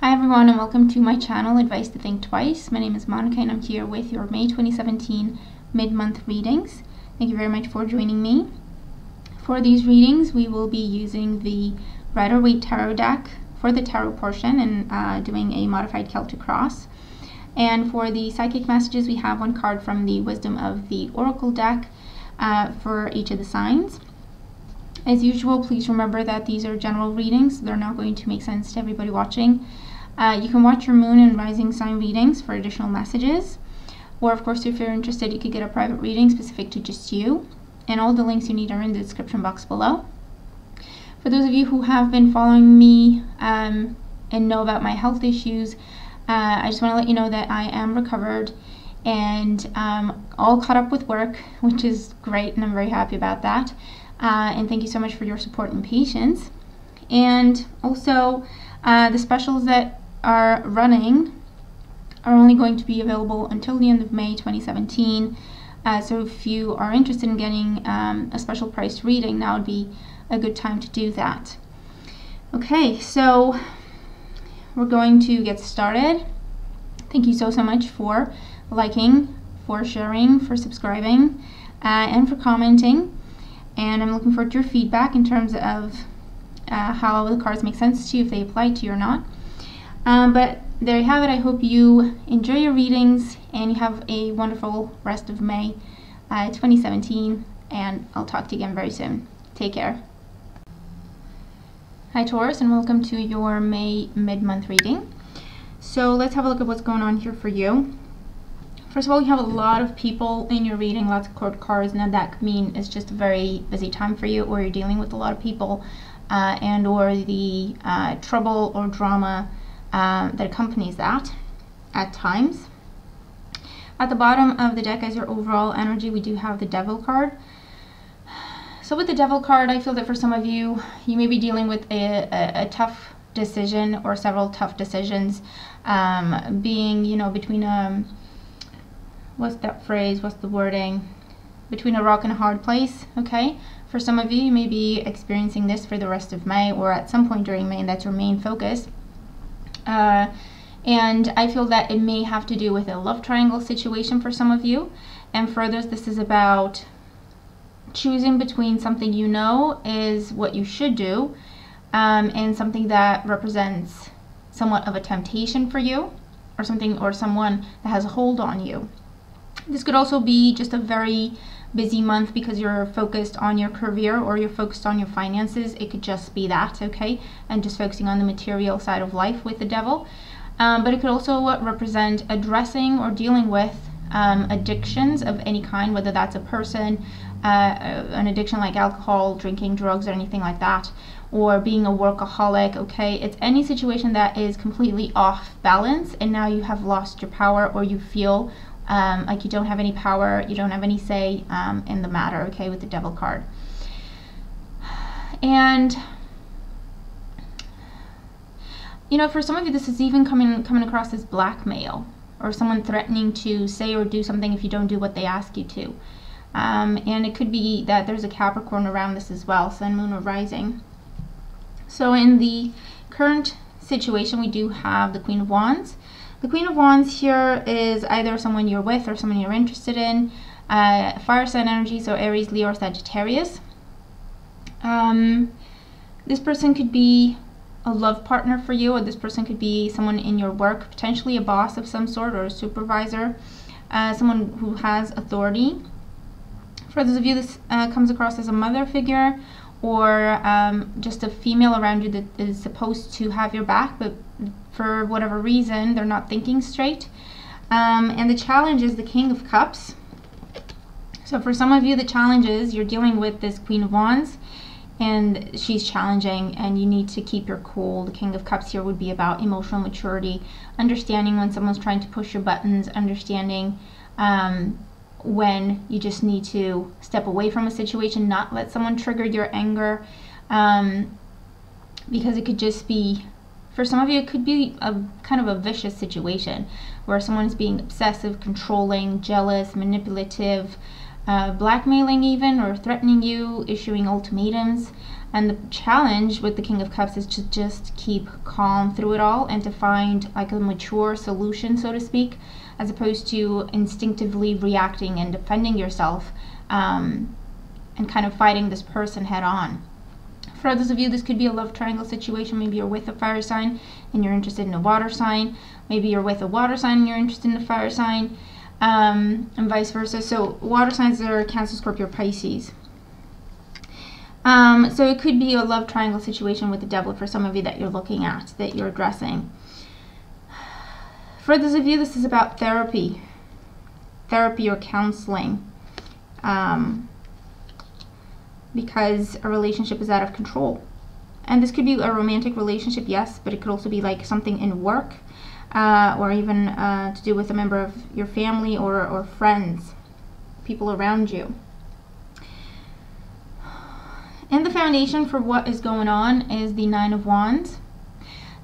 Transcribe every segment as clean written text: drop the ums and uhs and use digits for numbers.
Hi everyone, and welcome to my channel, Advice to Think Twice. My name is Monica and I'm here with your May 2017 mid-month readings. Thank you very much for joining me. For these readings, we will be using the Rider-Waite Tarot deck for the tarot portion and doing a modified Celtic cross. And for the psychic messages, we have one card from the Wisdom of the Oracle deck for each of the signs. As usual, please remember that these are general readings. They're not going to make sense to everybody watching. You can watch your moon and rising sign readings for additional messages. Or of course, if you're interested, you could get a private reading specific to just you. And all the links you need are in the description box below. For those of you who have been following me and know about my health issues, I just want to let you know that I am recovered and all caught up with work, which is great, and I'm very happy about that. And thank you so much for your support and patience. And also, the specials that are running are only going to be available until the end of May 2017. So if you are interested in getting a special priced reading, now would be a good time to do that. Okay, so we're going to get started. Thank you so much for liking, for sharing, for subscribing, and for commenting. And I'm looking forward to your feedback in terms of how the cards make sense to you, if they apply to you or not. But there you have it. I hope you enjoy your readings and you have a wonderful rest of May 2017. And I'll talk to you again very soon. Take care. Hi Taurus, and welcome to your May mid-month reading. So let's have a look at what's going on here for you. First of all, you have a lot of people in your reading, lots of court cards. Now that could mean it's just a very busy time for you, or you're dealing with a lot of people and or the trouble or drama that accompanies that at times. At the bottom of the deck as your overall energy, we do have the Devil card. So with the Devil card, I feel that for some of you, you may be dealing with a tough decision or several tough decisions being, between what's that phrase, what's the wording, between a rock and a hard place. Okay, for some of you, you may be experiencing this for the rest of May or at some point during May, and that's your main focus. And I feel that it may have to do with a love triangle situation for some of you, and for others this is about choosing between something you know is what you should do and something that represents somewhat of a temptation for you, or something or someone that has a hold on you. This could also be just a very busy month because you're focused on your career or you're focused on your finances. It could just be that, okay? And just focusing on the material side of life with the Devil. But it could also represent addressing or dealing with addictions of any kind, whether that's a person, an addiction like alcohol, drinking, drugs, or anything like that, or being a workaholic, okay? It's any situation that is completely off balance and now you have lost your power, or you feel like you don't have any power, you don't have any say in the matter, okay, with the Devil card. And for some of you, this is even coming across as blackmail, or someone threatening to say or do something if you don't do what they ask you to. And it could be that there's a Capricorn around this as well, Sun, Moon, or Rising. So in the current situation, we do have the Queen of Wands. The Queen of Wands here is either someone you're with or someone you're interested in. Fire sign energy, so Aries, Leo, or Sagittarius. This person could be a love partner for you, or this person could be someone in your work, potentially a boss of some sort or a supervisor, someone who has authority. For those of you, this comes across as a mother figure, or just a female around you that is supposed to have your back, but for whatever reason they're not thinking straight. And the challenge is the King of Cups. So for some of you, the challenge is you're dealing with this Queen of Wands and she's challenging, and you need to keep your cool. The King of Cups here would be about emotional maturity, understanding when someone's trying to push your buttons, understanding when you just need to step away from a situation, not let someone trigger your anger, because it could just be, for some of you, it could be a kind of a vicious situation where someone is being obsessive, controlling, jealous, manipulative, blackmailing even, or threatening you, issuing ultimatums. And the challenge with the King of Cups is to just keep calm through it all and to find like a mature solution, so to speak, as opposed to instinctively reacting and defending yourself and kind of fighting this person head on. For others of you, this could be a love triangle situation. Maybe you're with a fire sign and you're interested in a water sign. Maybe you're with a water sign and you're interested in a fire sign, and vice versa. So water signs are Cancer, Scorpio, Pisces. So it could be a love triangle situation with the Devil for some of you that you're looking at, that you're addressing. For others of you, this is about therapy or counseling. Because a relationship is out of control. And this could be a romantic relationship, yes, but it could also be like something in work, or even to do with a member of your family or friends, people around you. And the foundation for what is going on is the Nine of Wands.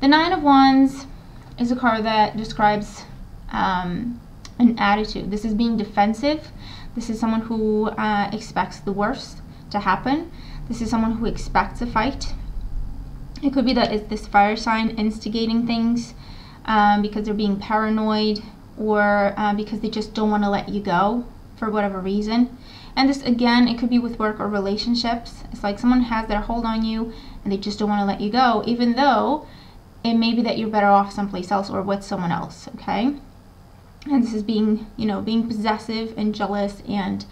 The Nine of Wands is a card that describes an attitude. This is being defensive. This is someone who expects the worst to happen. This is someone who expects a fight. It could be that it's this fire sign instigating things because they're being paranoid, or because they just don't want to let you go for whatever reason. And this, again, it could be with work or relationships. It's like someone has their hold on you and they just don't want to let you go, even though it may be that you're better off someplace else or with someone else, okay? And this is being, being possessive and jealous and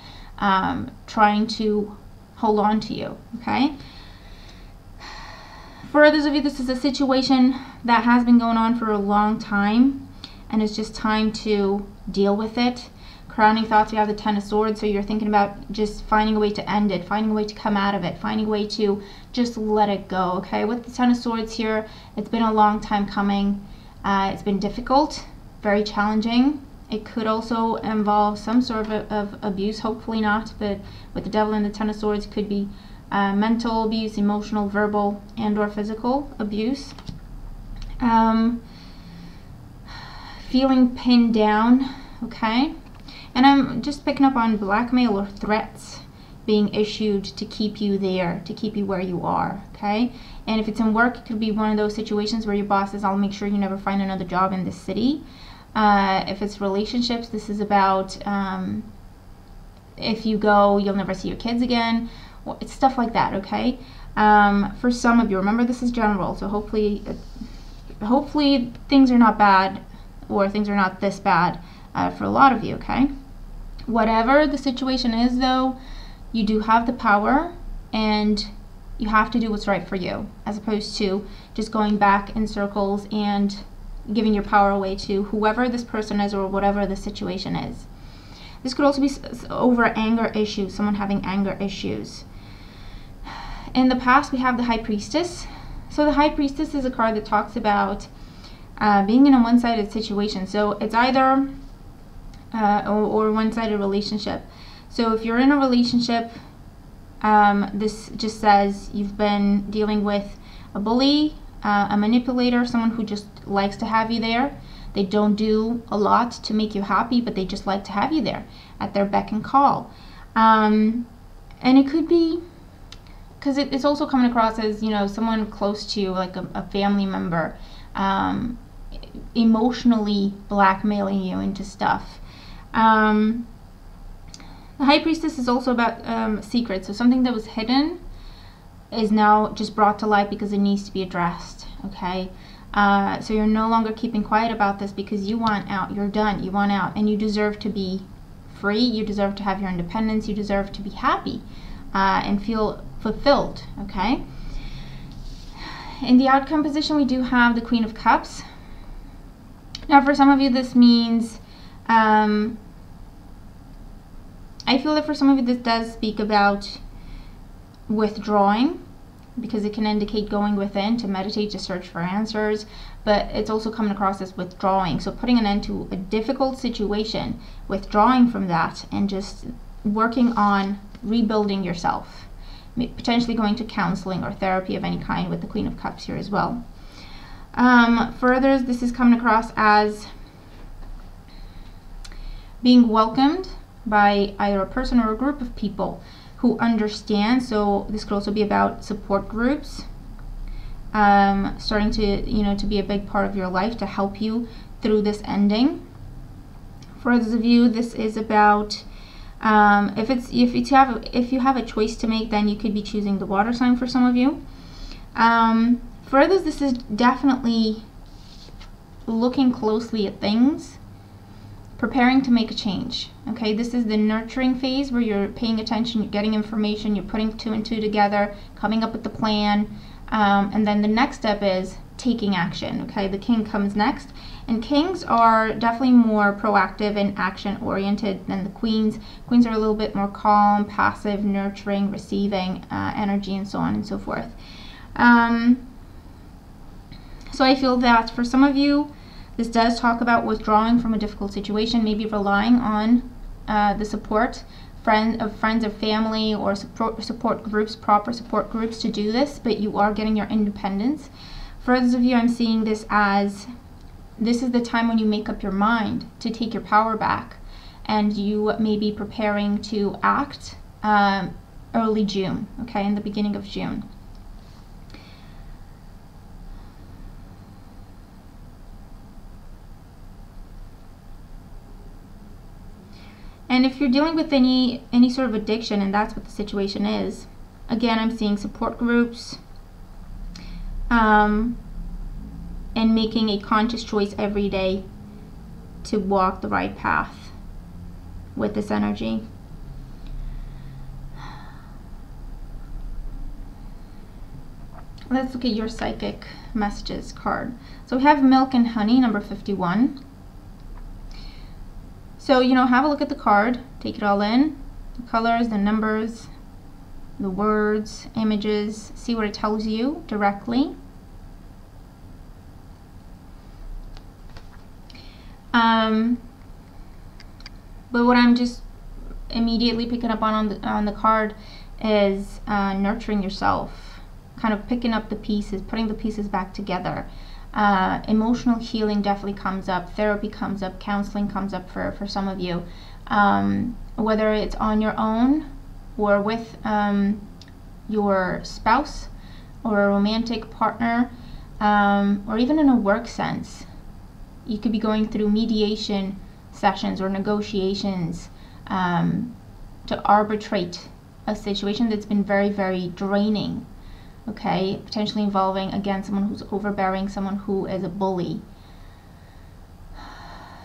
trying to hold on to you, okay? For others of you, this is a situation that has been going on for a long time, and it's just time to deal with it. Crowning thoughts, we have the Ten of Swords, so you're thinking about just finding a way to end it, finding a way to come out of it, finding a way to just let it go, okay? With the Ten of Swords here, it's been a long time coming. It's been difficult, very challenging. It could also involve some sort of abuse, hopefully not, but with the Devil and the Ten of Swords, it could be mental abuse, emotional, verbal, and or physical abuse. Feeling pinned down, okay? And I'm just picking up on blackmail or threats being issued to keep you there, to keep you where you are, okay? And if it's in work, it could be one of those situations where your boss says, I'll make sure you never find another job in this city. If it's relationships, this is about if you go, you'll never see your kids again. It's stuff like that, okay? For some of you, remember this is general, so hopefully things are not bad, or things are not this bad for a lot of you, okay? Whatever the situation is, though, you do have the power, and you have to do what's right for you, as opposed to just going back in circles and giving your power away to whoever this person is or whatever the situation is. This could also be over anger issues, someone having anger issues. In the past, we have the High Priestess. So the High Priestess is a card that talks about being in a one-sided situation. So it's either or one-sided relationship. So if you're in a relationship, this just says you've been dealing with a bully, a manipulator, someone who just likes to have you there. They don't do a lot to make you happy, but they just like to have you there at their beck and call. And it could be, because it's also coming across as, someone close to you, like a family member, emotionally blackmailing you into stuff. The High Priestess is also about secrets. So something that was hidden is now just brought to light because it needs to be addressed, okay? So you're no longer keeping quiet about this because you want out. You're done. You want out, and you deserve to be free. You deserve to have your independence. You deserve to be happy and feel fulfilled, okay? In the outcome position, we do have the Queen of Cups. Now, for some of you, this means, I feel that for some of you, this does speak about withdrawing, because it can indicate going within to meditate, to search for answers, but it's also coming across as withdrawing. So putting an end to a difficult situation, withdrawing from that, and just working on rebuilding yourself, potentially going to counseling or therapy of any kind with the Queen of Cups here as well. For others, this is coming across as being welcomed by either a person or a group of people who understand. So this could also be about support groups starting to to be a big part of your life to help you through this ending. For those of you, this is about if you have a choice to make, then you could be choosing the water sign for some of you. For others, this is definitely looking closely at things, preparing to make a change. Okay, this is the nurturing phase where you're paying attention, you're getting information, you're putting 2 and 2 together, coming up with the plan, and then the next step is taking action. Okay, the king comes next, and kings are definitely more proactive and action oriented than the queens. Queens are a little bit more calm, passive, nurturing, receiving energy, and so on and so forth. So I feel that for some of you, this does talk about withdrawing from a difficult situation, maybe relying on the support friends or family, or support groups, proper support groups to do this, but you are getting your independence. For others of you, I'm seeing this as this is the time when you make up your mind to take your power back, and you may be preparing to act early June, okay, in the beginning of June. And if you're dealing with any sort of addiction, and that's what the situation is, again, I'm seeing support groups, and making a conscious choice every day to walk the right path with this energy. Let's look at your psychic messages card. So we have Milk and Honey, number 51. So, have a look at the card, take it all in, the colors, the numbers, the words, images, see what it tells you directly. But what I'm just immediately picking up on the card is nurturing yourself, kind of picking up the pieces, putting the pieces back together. Emotional healing definitely comes up, therapy comes up, counseling comes up for some of you, whether it's on your own or with your spouse or a romantic partner, or even in a work sense. You could be going through mediation sessions or negotiations to arbitrate a situation that's been very, very draining. Okay, potentially involving, again, someone who's overbearing, someone who is a bully.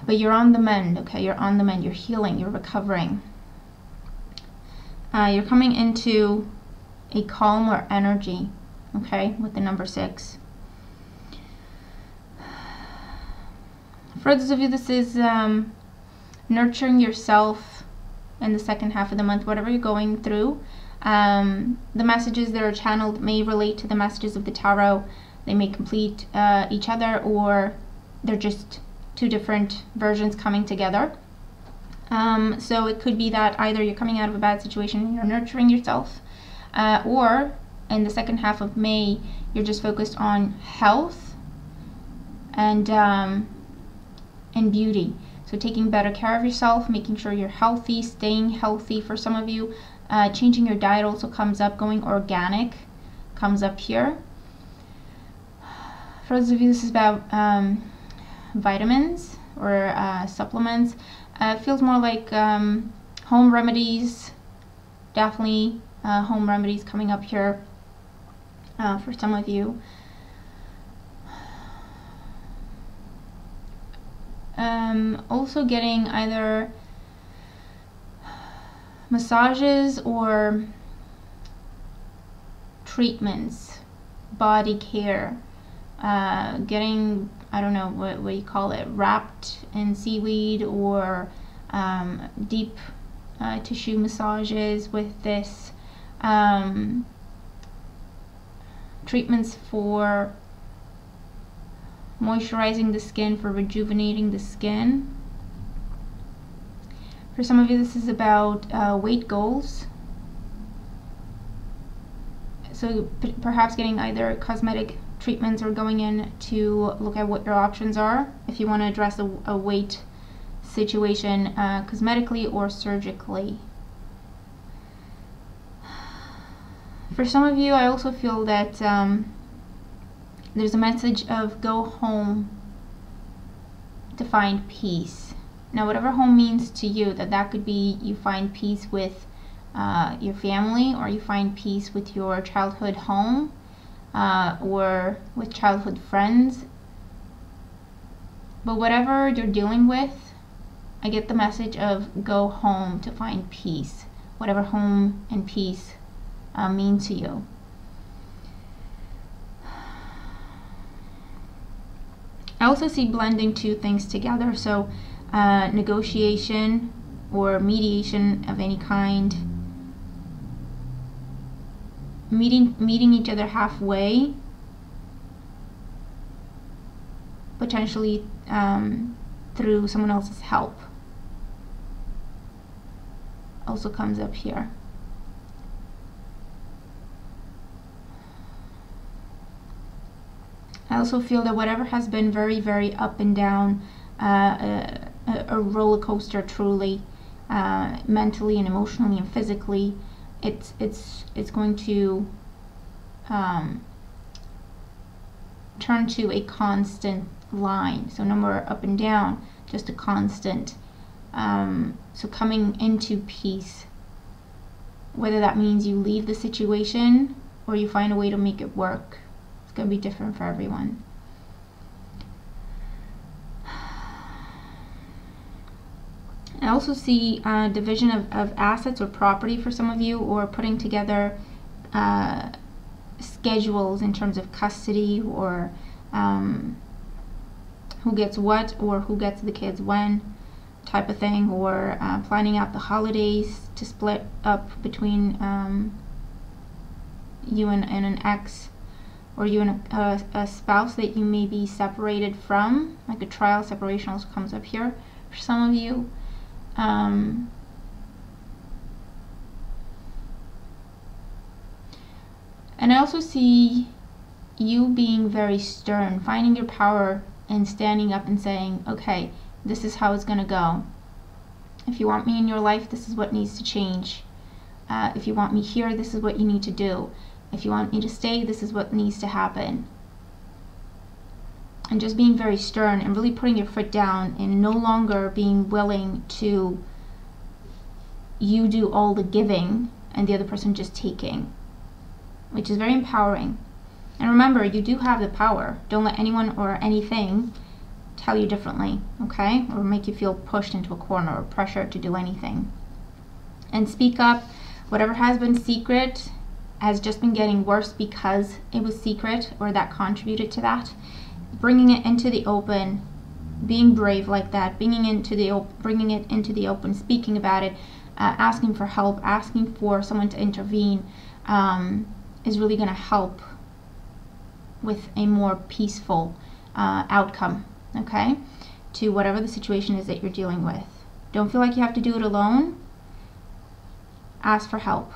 But you're on the mend, okay? You're on the mend, you're healing, you're recovering. You're coming into a calmer energy, okay, with the number 6. For those of you, this is nurturing yourself in the second half of the month, whatever you're going through. The messages that are channeled may relate to the messages of the tarot. They may complete each other, or they're just 2 different versions coming together. So it could be that either you're coming out of a bad situation and you're nurturing yourself, or in the second half of May, you're just focused on health and beauty. So taking better care of yourself, making sure you're healthy, staying healthy for some of you. Changing your diet also comes up. Going organic comes up here. For those of you, this is about vitamins or supplements. It feels more like home remedies. Definitely home remedies coming up here for some of you. Also getting either massages or treatments, body care, getting, I don't know what you call it, wrapped in seaweed, or deep tissue massages with this, treatments for moisturizing the skin, for rejuvenating the skin. For some of you, this is about weight goals. So perhaps getting either cosmetic treatments or going in to look at what your options are if you want to address a weight situation cosmetically or surgically. For some of you, I also feel that there's a message of go home to find peace. Now, whatever home means to you, that could be you find peace with your family, or you find peace with your childhood home, or with childhood friends. But whatever you're dealing with, I get the message of go home to find peace. Whatever home and peace mean to you. I also see blending two things together. So negotiation or mediation of any kind. Meeting each other halfway. Potentially through someone else's help. Also comes up here. I also feel that whatever has been very, very up and down, a roller coaster truly, mentally and emotionally and physically, it's going to turn to a constant line. So no more up and down, just a constant. So coming into peace, whether that means you leave the situation or you find a way to make it work. It's going to be different for everyone. I also see division of assets or property for some of you, or putting together schedules in terms of custody, or who gets what or who gets the kids when type of thing, or planning out the holidays to split up between you and an ex, or you and a spouse that you may be separated from, like a trial separation also comes up here for some of you. And I also see you being very stern, finding your power and standing up and saying, okay, this is how it's going to go. If you want me in your life, this is what needs to change. If you want me here, this is what you need to do. If you want me to stay, this is what needs to happen. And just being very stern and really putting your foot down, and no longer being willing to you do all the giving and the other person just taking, which is very empowering. And remember, you do have the power. Don't let anyone or anything tell you differently, okay? Or make you feel pushed into a corner or pressure to do anything. And speak up. Whatever has been secret has just been getting worse because it was secret, or that contributed to that. Bringing it into the open, being brave like that, bringing it into the open, speaking about it, asking for help, asking for someone to intervene, is really going to help with a more peaceful outcome, okay, to whatever the situation is that you're dealing with. Don't feel like you have to do it alone. Ask for help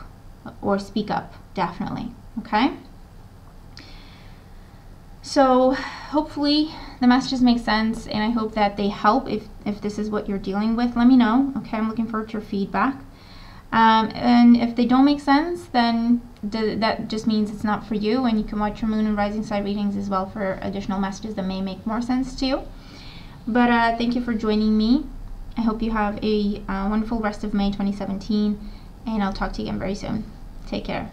or speak up, definitely, okay? So hopefully the messages make sense, and I hope that they help. If this is what you're dealing with, let me know, okay? I'm looking forward to your feedback. And if they don't make sense, then that just means it's not for you, and you can watch your moon and rising side readings as well for additional messages that may make more sense to you. But thank you for joining me. I hope you have a wonderful rest of May 2017, and I'll talk to you again very soon. Take care.